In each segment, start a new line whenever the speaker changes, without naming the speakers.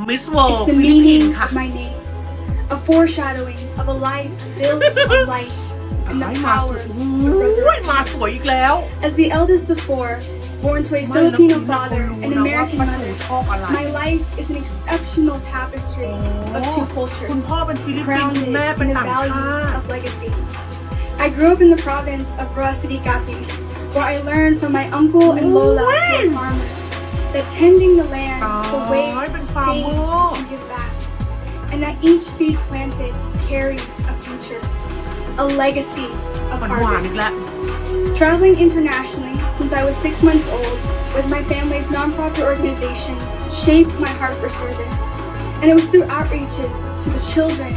Miss
It's
World
the
ฟิลิปปิน
meaning
ส์ค่ะ
of my name, a foreshadowing of a life filled with light and the
มาส
power
วย
of
อุ้ย
resurrection.
มาสวยอีกแล้ว
As the eldest of four, born to a
ไม่แล้ว
Filipino
พี่เขา
father
รู้
and
นะว่า
American
ป้าถู
mother,
ชอบอะไร
my life is an exceptional tapestry of two
คุณ
cultures,
พ่อเป็นฟิลิปปินส์
grounded
คุณแม่เป็น
in the
ต่างชา
values
ติ
of legacy. I grew up in the province of Roa City, Capiz, where I learned from my uncle and Lola, who are farmers, that tending the land is a way to sustain and give back, and that each seed planted carries a future, a legacy of
หวานๆอีก
harvest.
แล้ว
Traveling internationally since I was 6 months old with my family's nonprofit organization shaped my heart for service, and it was through outreaches to the children,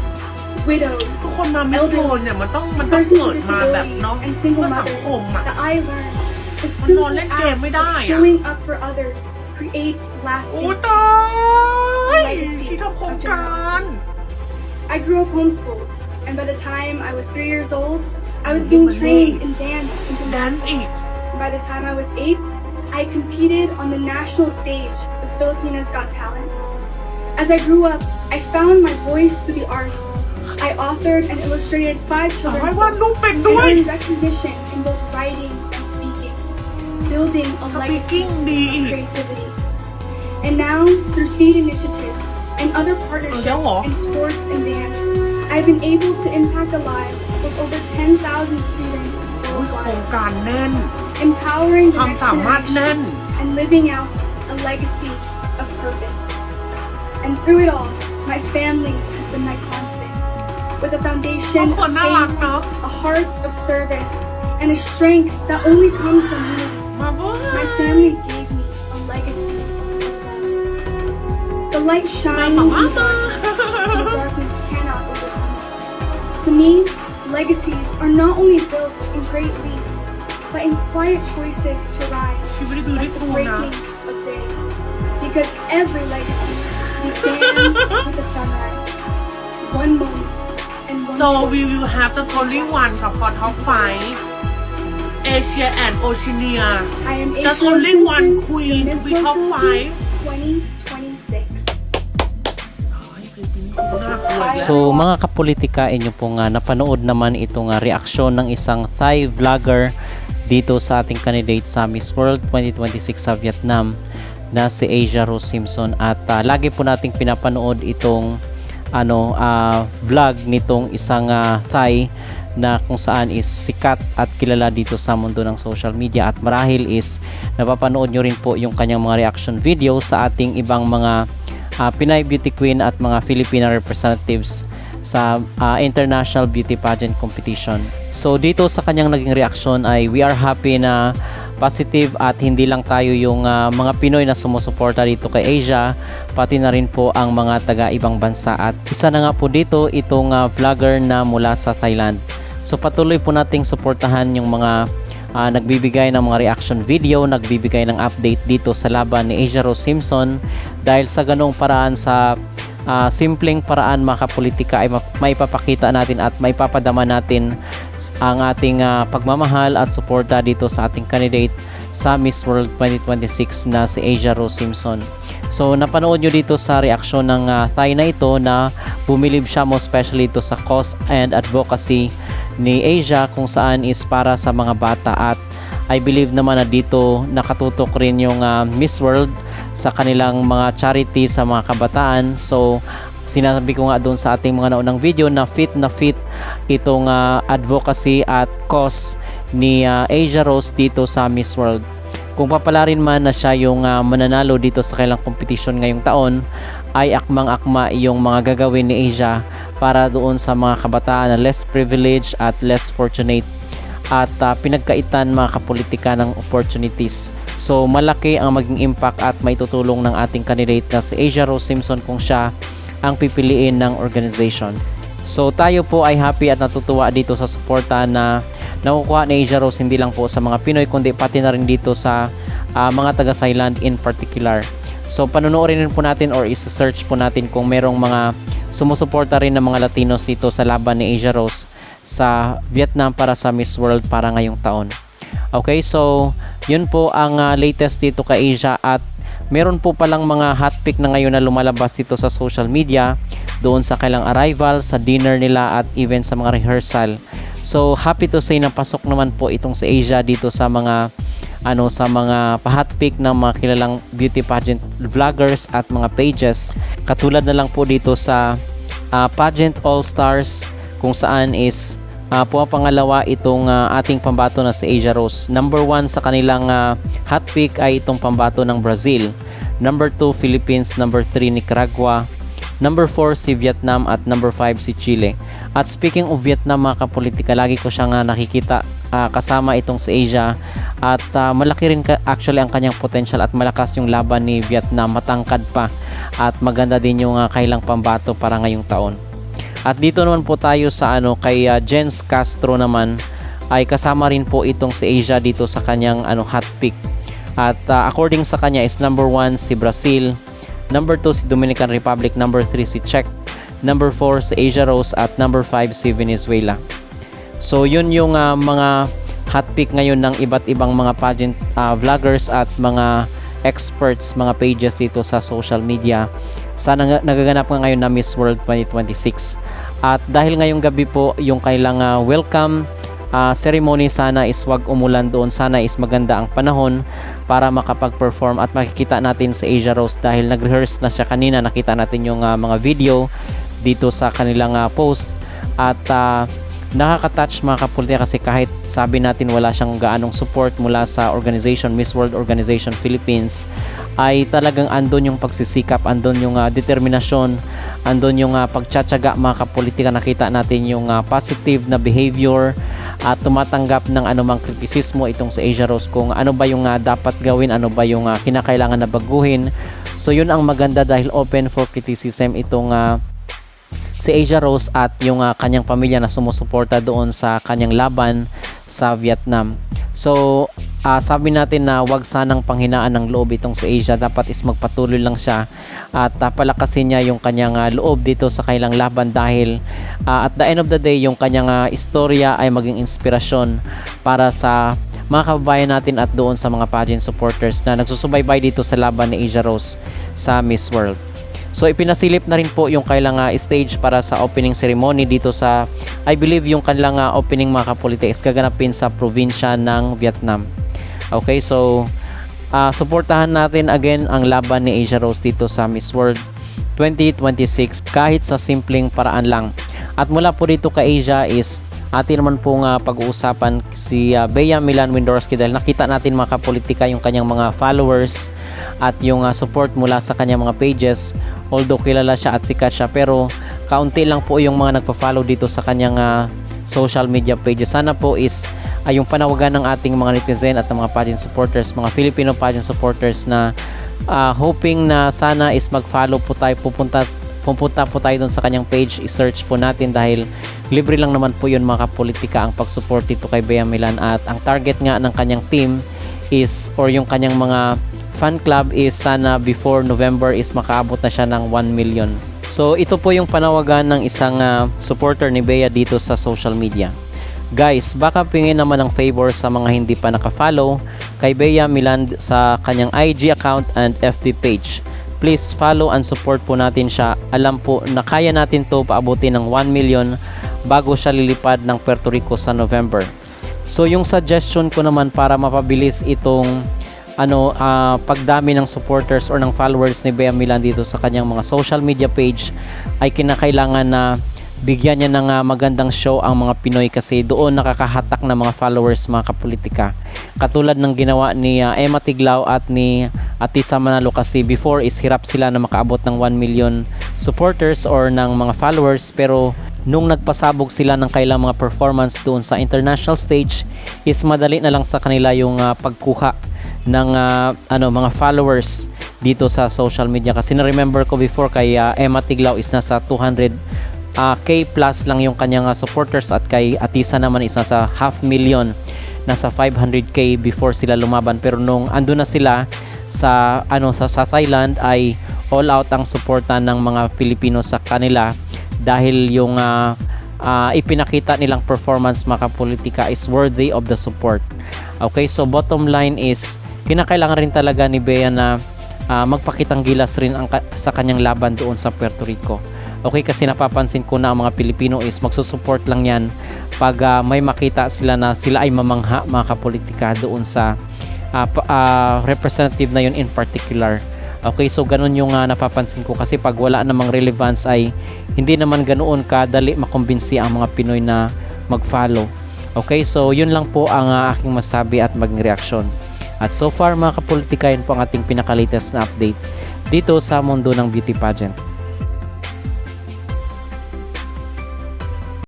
widows,
ทุกคนมามิสโ
elderly,
เนี่ยมันต้อง
persons
เกิ
with
ดมาแบบ
disabilities,
เนาะ
and
เพื่
single
อสัง
mothers
คมอ่ะ
that I learned the
มันนอน
simple
เล่นเกม
act
ไม่ได้
of
อ่ะ
showing up for others creates
โอ้
lasting
ตาย
legacy
ที่ทำโครง
of
การ
generosity. I grew up homeschooled, and by the time I was 3 years old, I was being trained in dance and
แดนซ์อีก
gymnastics. By the time I was 8, I competed on the national stage with Filipinas Got Talent. As I grew up, I found my voice through the arts. I authored and illustrated 5
สา
children's
ยวาดรูป
books
เป็น
and
ด้วย
earned recognition in both writing and speaking, building a legacy
Speaking
of
ดีอีก
creativity. And now, through Seed Initiative and other partnerships
heรอ
in sports and dance, I've been able to impact the lives of over 10,000 students
โอ้ยโครง
worldwide,
การแน่น
empowering
ค
the
วาม
next
สามารถแน่น
generation and living out a legacy of purpose. And through it all, my family has been my constant, with a
ทุ
foundation
ก
of
คนน่ารัก
faith,
เนาะ
a heart of service, and a strength that only comes from unity.
มาเว้
My
ย
family gave me a legacy of love. The light
มา
shines
มา
in
มา
darkness, and the darkness cannot overcome it. To me, legacies are not only built in great leaps, but in quiet choices to rise,
ชีวิตดู
like
ดิ
the
ฟูนะ
breaking of day. Because every legacy began with a sunrise, one moment, and one
So
choice.
we will have the only one ค่ะ for top 5 Asia and Oceania
I am
the
Asia
only one
Simpson,
queen
the Miss
to be
World
top
Philippines 2026.
น่ากลัวอีกแล้ว
So mga kapolitika, inyo pong napanood naman itong reaksyon ng isang Thai vlogger dito sa ating candidate sa Miss World 2026 sa Vietnam na si Asia Rose Simpson, at lagi po nating pinapanood itong vlog nitong isang Thai na kung saan is sikat at kilala dito sa mundo ng social media, at marahil is napapanood nyo rin po yung kanyang mga reaction video sa ating ibang mga Pinay Beauty Queen at mga Filipina representatives sa International Beauty Pageant Competition. So dito sa kanyang naging reaksyon ay we are happy na positive, at hindi lang tayo yung mga Pinoy na sumusuporta dito kay Asia, pati na rin po ang mga taga ibang bansa, at isa na nga po dito itong vlogger na mula sa Thailand. So patuloy po nating suportahan yung mga nagbibigay ng mga reaction video, nagbibigay ng update dito sa laban ni Asia Rose Simpson, dahil sa ganong paraan, sa simpleng paraan mga kapolitika, ay maipapakita natin at maipapadama natin ang ating pagmamahal at suporta dito sa ating candidate sa Miss World 2026 na si Asia Rose Simpson. So napanood nyo dito sa reaksyon ng Thai na ito na bumilib siya mo especially ito sa cause and advocacy ni Asia, kung saan is para sa mga bata, at I believe naman na dito nakatutok rin yung Miss World sa kanilang mga charity sa mga kabataan. So sinasabi ko nga doon sa ating mga naunang video na fit itong advocacy at cause ni Asia Rose dito sa Miss World. Kung papalarin man na siya yung mananalo dito sa kailang competition ngayong taon, ay akmang-akma yung mga gagawin ni Asia para doon sa mga kabataan na less privileged at less fortunate, at pinagkaitan mga kapolitika ng opportunities. So malaki ang maging impact at maitutulong ng ating candidate na si Asia Rose Simpson kung siya ang pipiliin ng organization. So tayo po ay happy at natutuwa dito sa suporta na nakukuha ni Asia Rose, hindi lang po sa mga Pinoy kundi pati na rin dito sa mga taga Thailand in particular. So panunuorin rin po natin or isa-search po natin kung merong mga sumusuporta rin ng mga Latinos dito sa laban ni Asia Rose sa Vietnam para sa Miss World para ngayong taon. Okay, so yun po ang latest dito kay Asia, at meron po palang mga hot pick na ngayon na lumalabas dito sa social media, doon sa kailang arrival, sa dinner nila at even sa mga rehearsal. So happy to say na pasok naman po itong si Asia dito sa mga sa mga pa-hot pick ng mga kilalang beauty pageant vloggers at mga pages. Katulad na lang po dito sa Pageant All Stars, kung saan is pumapangalawa itong ating pambato na si Asia Rose. Number 1 sa kanilang hot pick ay itong pambato ng Brazil. Number 2 Philippines, number 3 Nicaragua, number 4 si Vietnam at number 5 si Chile. At speaking of Vietnam mga kapolitika, lagi ko siyang nakikita kasama itong si Asia at malaki rin actually ang kanyang potential at malakas yung laban ni Vietnam, matangkad pa at maganda din yung kailang pambato para ngayong taon. At dito naman po tayo sa kay Jens Castro naman, ay kasama rin po itong si Asia dito sa kanyang hot pick. At according sa kanya is number 1 si Brazil, number 2 si Dominican Republic, number 3 si Czech, number 4 si Asia Rose at number 5 si Venezuela. So yun yung mga hot pick ngayon ng iba't ibang mga pageant vloggers at mga experts, mga pages dito sa social media. Sana nagaganap nga ngayon na Miss World 2026. At dahil ngayong gabi po yung kailang welcome ceremony, sana is wag umulan doon, sana is maganda ang panahon para makapag-perform at makikita natin sa Asia Rose dahil nag-rehearse na siya kanina. Nakita natin yung mga video dito sa kanilang post at nakaka-touch mga kapolitika kasi kahit sabi natin wala siyang gaanong support mula sa organization, Miss World Organization Philippines, ay talagang andon yung pagsisikap, andon yung determinasyon, andon yung pagtsatsaga mga kapolitika. Nakita natin yung positive na behavior at tumatanggap ng anumang kritisismo itong sa Asia Rose, kung ano ba yung dapat gawin, ano ba yung kinakailangan na baguhin. So yun ang maganda dahil open for criticism itong si Asia Rose at yung kanyang pamilya na sumusuporta doon sa kanyang laban sa Vietnam. So sabi natin na wag sanang panghinaan ng loob itong si Asia, dapat is magpatuloy lang siya at palakasin niya yung kanyang loob dito sa kailang laban dahil at the end of the day yung kanyang istorya ay maging inspirasyon para sa mga kababayan natin at doon sa mga pageant supporters na nagsusubaybay dito sa laban ni Asia Rose sa Miss World. So ipinasilip na rin po yung kailang stage para sa opening ceremony dito sa, I believe yung kanilang opening mga kapolitika is gaganapin sa probinsya ng Vietnam. Okay, so suportahan natin again ang laban ni Asia Rose dito sa Miss World 2026 kahit sa simpleng paraan lang. At mula po dito kay Asia is atin naman pong pag-uusapan si Bea Milan Windorski dahil nakita natin mga kapolitika yung kanyang mga followers at yung support mula sa kanyang mga pages. Although kilala siya at sikat siya, pero kaunti lang po yung mga nagpa-follow dito sa kanyang social media pages. Sana po is yung panawagan ng ating mga netizen at ng mga pageant supporters, mga Filipino pageant supporters na hoping na sana is mag-follow po tayo, pupunta po tayo dun sa kanyang page, i-search po natin dahil libre lang naman po yun mga kapolitika ang pag-support dito kay Bea Milan. At ang target nga ng kanyang team is, or yung kanyang mga fan club is sana before November is makaabot na siya ng 1 million. So ito po yung panawagan ng isang supporter ni Bea dito sa social media. Guys, baka pingin naman ng favor sa mga hindi pa naka-follow kay Bea Milan sa kanyang IG account and FB page. Please follow and support po natin siya. Alam po na kaya natin to paabutin ng 1 million bago siya lilipad ng Puerto Rico sa November. So yung suggestion ko naman para mapabilis itong pagdami ng supporters or ng followers ni Bea Milan dito sa kanyang mga social media page ay kinakailangan na bigyan niya ng magandang show ang mga Pinoy kasi doon nakakahatak na mga followers mga kapolitika. Katulad ng ginawa ni Emma Tiglao at ni Atisa Manalo kasi before is hirap sila na makaabot ng 1 million supporters or ng mga followers, pero nung nagpasabog sila ng kailang mga performance doon sa international stage is madali na lang sa kanila yung pagkuha ng mga followers dito sa social media. Kasi na-remember ko before kay Emma Tiglao is nasa 200k plus lang yung kanyang supporters at kay Atisa naman is nasa 500,000, nasa 500k before sila lumaban. Pero nung ando na sila sa Thailand ay all out ang suporta ng mga Pilipino sa kanila dahil yung ipinakita nilang performance mga kapolitika is worthy of the support. Okay, so bottom line is kinakailangan rin talaga ni Bea na magpakitang gilas rin sa kanyang laban doon sa Puerto Rico. Okay, kasi napapansin ko na ang mga Pilipino is magsusupport lang yan pag may makita sila na sila ay mamangha mga kapolitika doon sa representative na yun in particular. Okay, so ganun yung napapansin ko kasi pag wala namang relevance ay hindi naman ganoon kadali makumbinsi ang mga Pinoy na mag-follow. Okay, so yun lang po ang aking masabi at maging reaksyon. At so far mga kapolitika, yun po ang ating pinaka-latest na update dito sa mundo ng beauty pageant.